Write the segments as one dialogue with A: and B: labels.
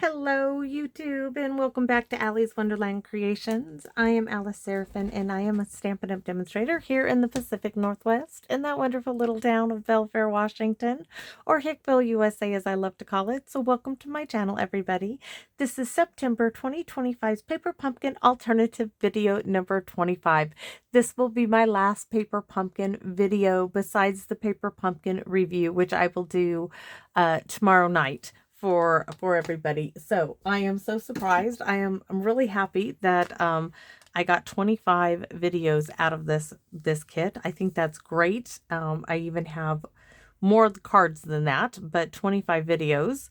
A: Hello, YouTube, and welcome back to Allie's Wonderland Creations. I am Alice Seraphin, and I am a Stampin' Up! Demonstrator here in the Pacific Northwest, in that wonderful little town of Belfair, Washington, or Hickville, USA, as I love to call it. So welcome to my channel, everybody. This is September 2025's Paper Pumpkin Alternative Video number 25. This will be my last Paper Pumpkin video besides the Paper Pumpkin review, which I will do tomorrow night for everybody. So I am so surprised. I'm really happy that I got 25 videos out of this kit. I think that's great. I even have more cards than that, but 25 videos.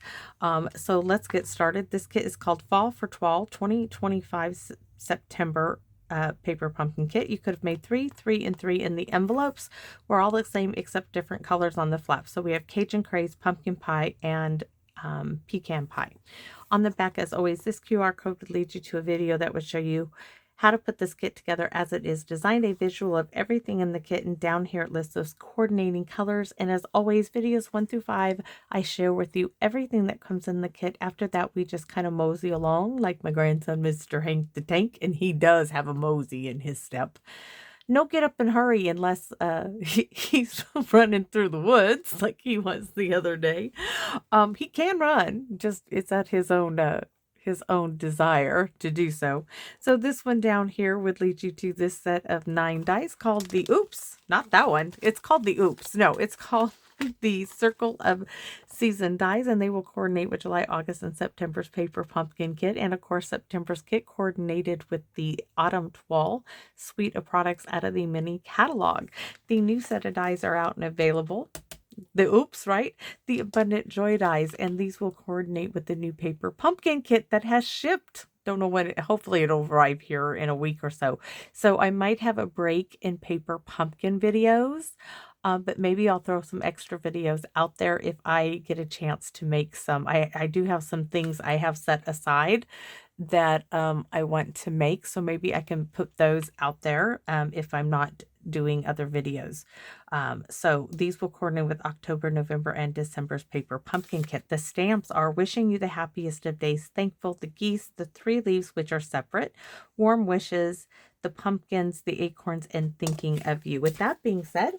A: So let's get started. This kit is called Fall for Toile 2025 September Paper Pumpkin Kit. You could have made 3, 3, and 3, and the envelopes were all the same except different colors on the flaps. So we have Cajun Craze, Pumpkin Pie, and pecan pie. On the back, as always, this QR code would lead you to a video that would show you how to put this kit together as it is designed, a visual of everything in the kit, and down here it lists those coordinating colors. And as always, videos 1 through 5, I share with you everything that comes in the kit. After that, we just kind of mosey along like my grandson, Mr. Hank the Tank, and he does have a mosey in his step. No get up and hurry unless he's running through the woods like he was the other day. He can run, just it's at his own desire to do so. So this one down here would lead you to this set of 9 dice called the Oops. Not that one. It's called the Oops. No, it's called the Circle of Season dies, and they will coordinate with July, August, and September's Paper Pumpkin Kit. And of course, September's kit coordinated with the Autumn Toile suite of products out of the mini catalog. The new set of dies are out and available. The Oops, right? The Abundant Joy dies, and these will coordinate with the new Paper Pumpkin Kit that has shipped. Don't know when, hopefully it'll arrive here in a week or so. So I might have a break in Paper Pumpkin videos, but maybe I'll throw some extra videos out there if I get a chance to make some. I do have some things I have set aside that I want to make, so maybe I can put those out there if I'm not doing other videos. So these will coordinate with October, November, and December's Paper Pumpkin Kit. The stamps are Wishing You the Happiest of Days, Thankful, the Geese, the 3 Leaves, which are separate, Warm Wishes, the Pumpkins, the Acorns, and Thinking of You. With that being said,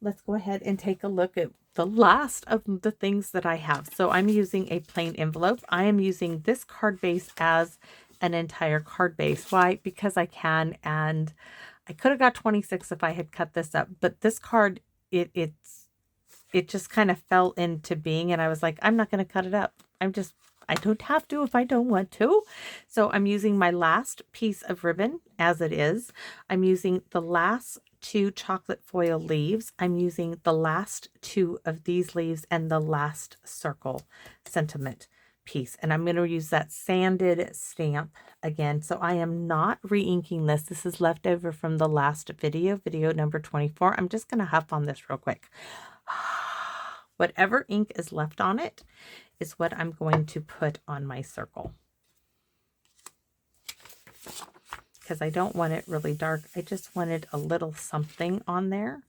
A: let's go ahead and take a look at the last of the things that I have. So I'm using a plain envelope. I am using this card base as an entire card base. Why? Because I can, and I could have got 26 if I had cut this up, but this card, it just kind of fell into being, and I was like, I'm not going to cut it up. I don't have to if I don't want to. So I'm using my last piece of ribbon as it is. I'm using the last 2 chocolate foil leaves. I'm using the last 2 of these leaves and the last circle sentiment piece, and I'm going to use that sanded stamp again. So I am not re-inking this. This is left over from the last video number 24. I'm just going to huff on this real quick. Whatever ink is left on it is what I'm going to put on my circle, because I don't want it really dark. I just wanted a little something on there.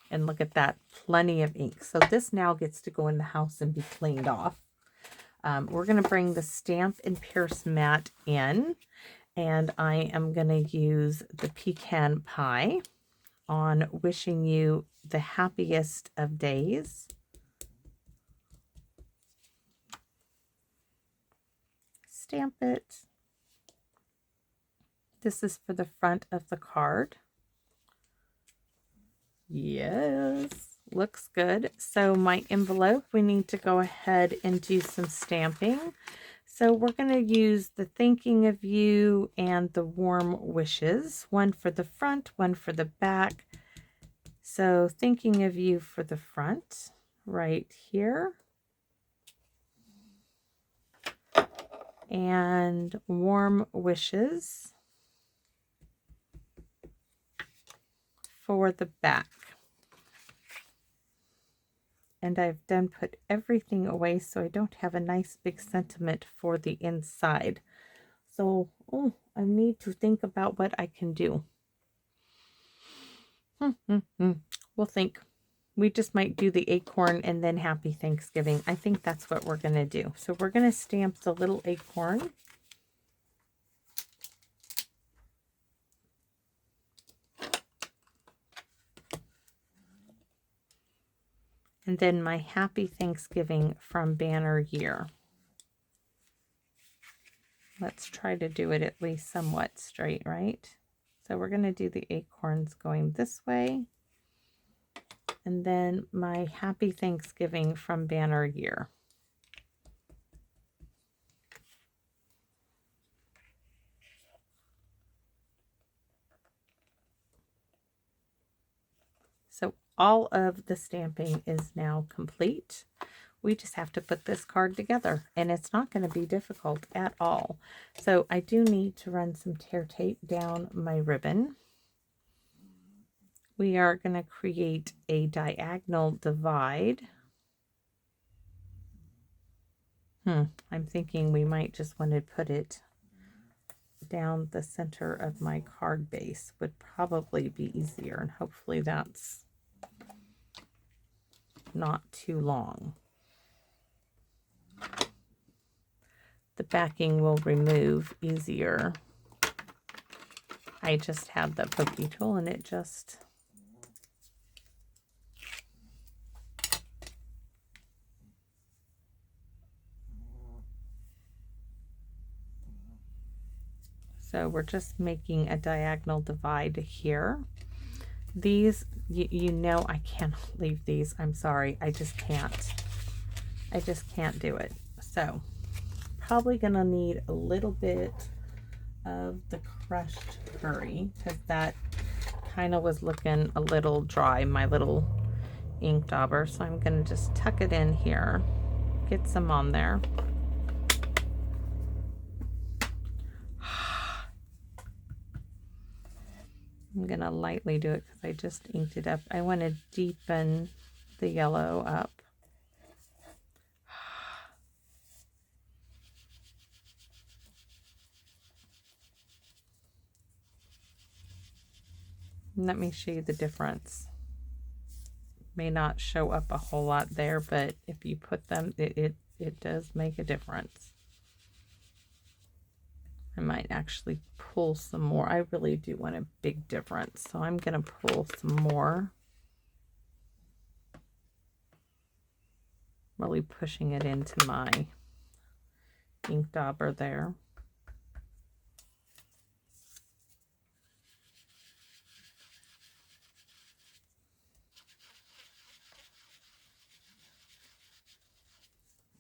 A: And look at that, plenty of ink. So this now gets to go in the house and be cleaned off. We're going to bring the Stamp and Pierce mat in, and I am going to use the Pecan Pie on Wishing You the Happiest of Days. Stamp it. This is for the front of the card. Yes, looks good. So my envelope, we need to go ahead and do some stamping. So we're going to use the Thinking of You and the Warm Wishes. One for the front, one for the back. So Thinking of You for the front, right here. And Warm Wishes for the back. And I've then put everything away so I don't have a nice big sentiment for the inside. So I need to think about what I can do. We'll think. We just might do the acorn and then Happy Thanksgiving. I think that's what we're going to do. So we're going to stamp the little acorn. And then my Happy Thanksgiving from Banner Year. Let's try to do it at least somewhat straight, right? So we're going to do the acorns going this way. And then my Happy Thanksgiving from Banner Year. So all of the stamping is now complete. We just have to put this card together, and it's not going to be difficult at all. So I do need to run some tear tape down my ribbon. We are going to create a diagonal divide. I'm thinking we might just want to put it down the center of my card base. Would probably be easier, and hopefully that's not too long. The backing will remove easier. I just had the pokey tool and it just... So we're just making a diagonal divide here. These, you know, I cannot leave these. I'm sorry. I just can't. I just can't do it. So probably going to need a little bit of the crushed curry because that kind of was looking a little dry, my little ink dauber. So I'm going to just tuck it in here, get some on there. I'm going to lightly do it because I just inked it up. I want to deepen the yellow up. Let me show you the difference. May not show up a whole lot there, but if you put them, it does make a difference. I might actually pull some more. I really do want a big difference, so I'm going to pull some more. Really pushing it into my ink dauber there.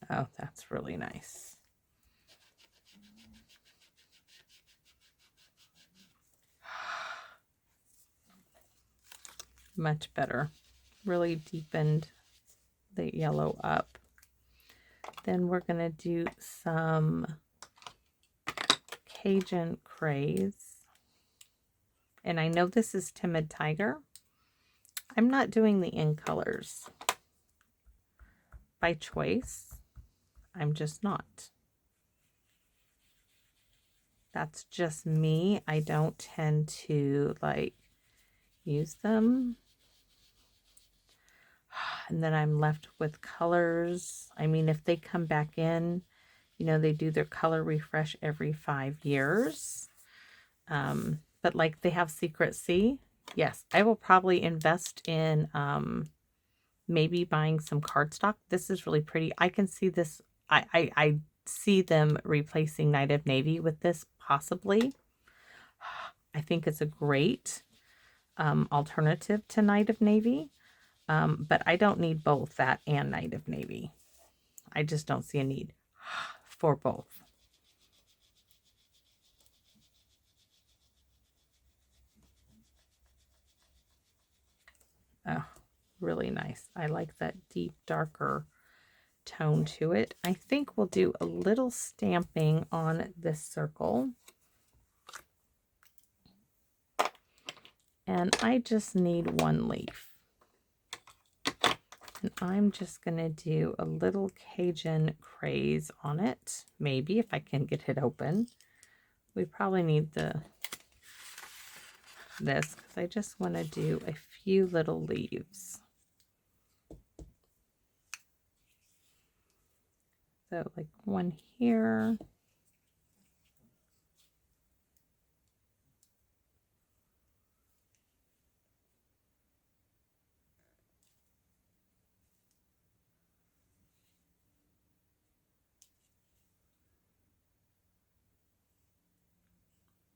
A: Oh, that's really nice. Much better. Really deepened the yellow up. Then we're going to do some Cajun Craze. And I know this is Timid Tiger. I'm not doing the in colors by choice. I'm just not. That's just me. I don't tend to like use them. And then I'm left with colors. I mean, if they come back in, you know, they do their color refresh every 5 years. But like they have Secret Sea. Yes, I will probably invest in maybe buying some cardstock. This is really pretty. I can see this. I see them replacing Night of Navy with this possibly. I think it's a great alternative to Night of Navy. But I don't need both that and Night of Navy. I just don't see a need for both. Oh, really nice. I like that deep, darker tone to it. I think we'll do a little stamping on this circle. And I just need one leaf. And I'm just going to do a little Cajun Craze on it. Maybe if I can get it open. We probably need this because I just want to do a few little leaves. So like one here.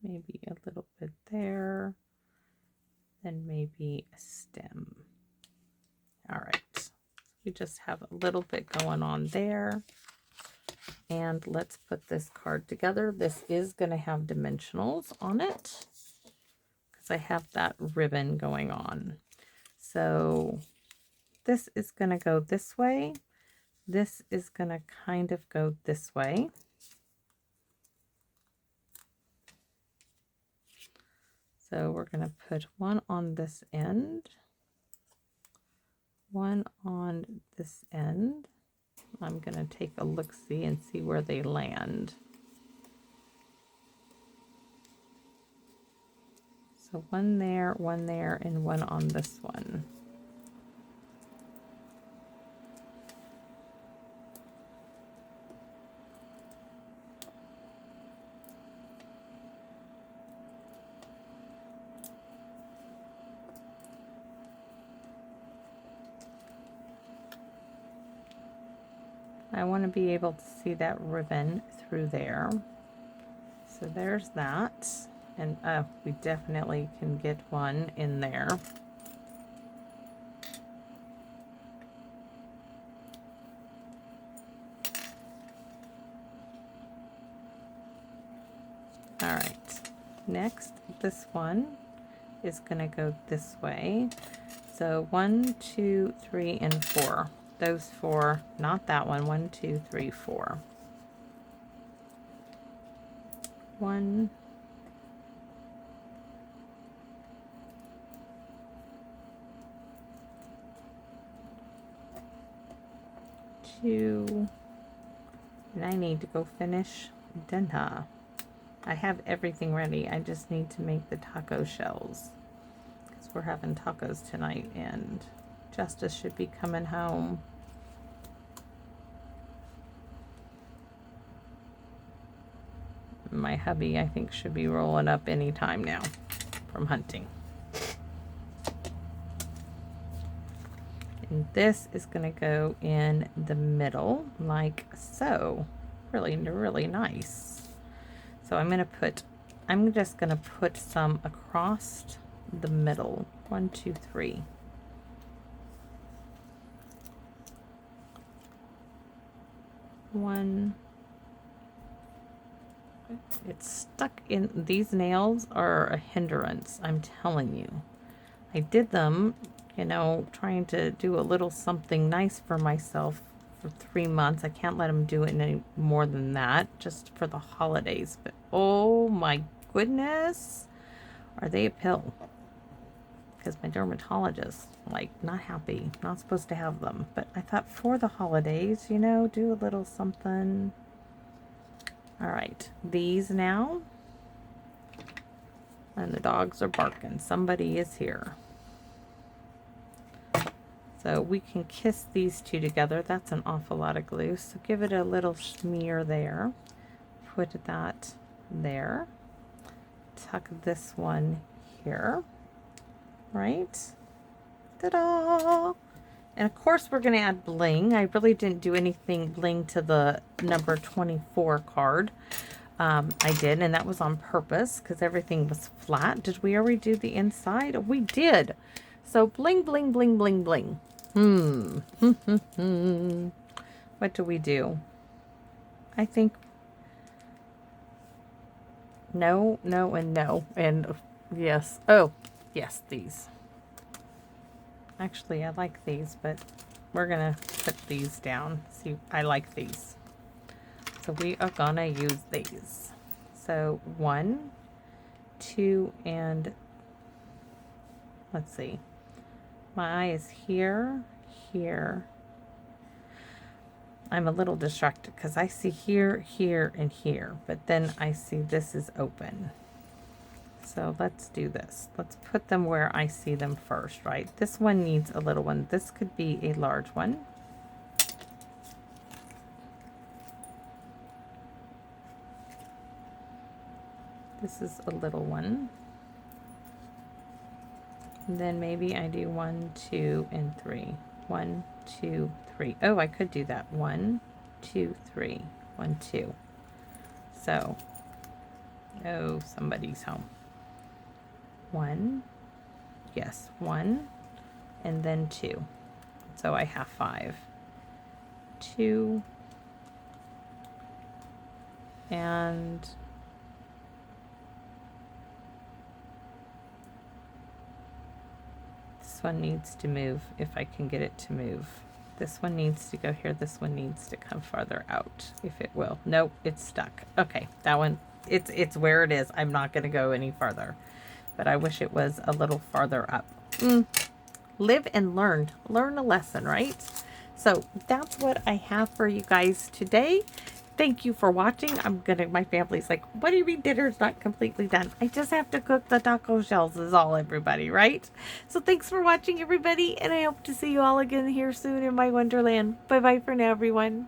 A: Maybe a little bit there, then maybe a stem. All right, we just have a little bit going on there. And let's put this card together. This is going to have dimensionals on it because I have that ribbon going on. So this is going to go this way. This is going to kind of go this way. So we're going to put one on this end, one on this end. I'm going to take a look-see and see where they land. So one there, and one on this one. I want to be able to see that ribbon through there. So there's that. And we definitely can get one in there. All right. Next, this one is going to go this way. So 1, 2, 3, and 4. Those 4, not that one. 1, 2, 3, 4. 1, 2, and I need to go finish dinner. I have everything ready. I just need to make the taco shells because we're having tacos tonight, and Justice should be coming home. My hubby, I think, should be rolling up any time now from hunting. And this is going to go in the middle like so. Really, really nice. So I'm just going to put some across the middle. 1, 2, 3. One. It's stuck in. These nails are a hindrance, I'm telling you. I did them, you know, trying to do a little something nice for myself for 3 months. I can't let them do it any more than that, just for the holidays. But oh my goodness, are they a pill? Because my dermatologist, like, not happy, not supposed to have them. But I thought for the holidays, you know, do a little something. All right, these now. And the dogs are barking. Somebody is here. So we can kiss these two together. That's an awful lot of glue. So give it a little smear there. Put that there. Tuck this one here. Right? Ta-da! And of course we're going to add bling. I really didn't do anything bling to the number 24 card. I did, and that was on purpose because everything was flat. Did we already do the inside? We did. So bling, bling, bling, bling, bling. What do we do? I think no, no, and no. And yes. Oh, yes, these. Actually, I like these, but we're going to put these down. See, I like these. So we are going to use these. So 1, 2, and let's see. My eye is here, here. I'm a little distracted because I see here, here, and here. But then I see this is open. So let's do this. Let's put them where I see them first, right? This one needs a little one. This could be a large one. This is a little one. And then maybe I do 1, 2, and 3. 1, 2, 3. Oh, I could do that. 1, 2, 3. 1, 2. So, oh, somebody's home. 1, yes, 1, and then 2. So I have 5. 2, and this one needs to move if I can get it to move. This one needs to go here. This one needs to come farther out if it will. Nope, it's stuck. Okay, that one, it's where it is. I'm not going to go any farther, but I wish it was a little farther up. Live and learn. Learn a lesson, right? So that's what I have for you guys today. Thank you for watching. My family's like, what do you mean dinner's not completely done? I just have to cook the taco shells is all, everybody, right? So thanks for watching, everybody, and I hope to see you all again here soon in my wonderland. Bye-bye for now, everyone.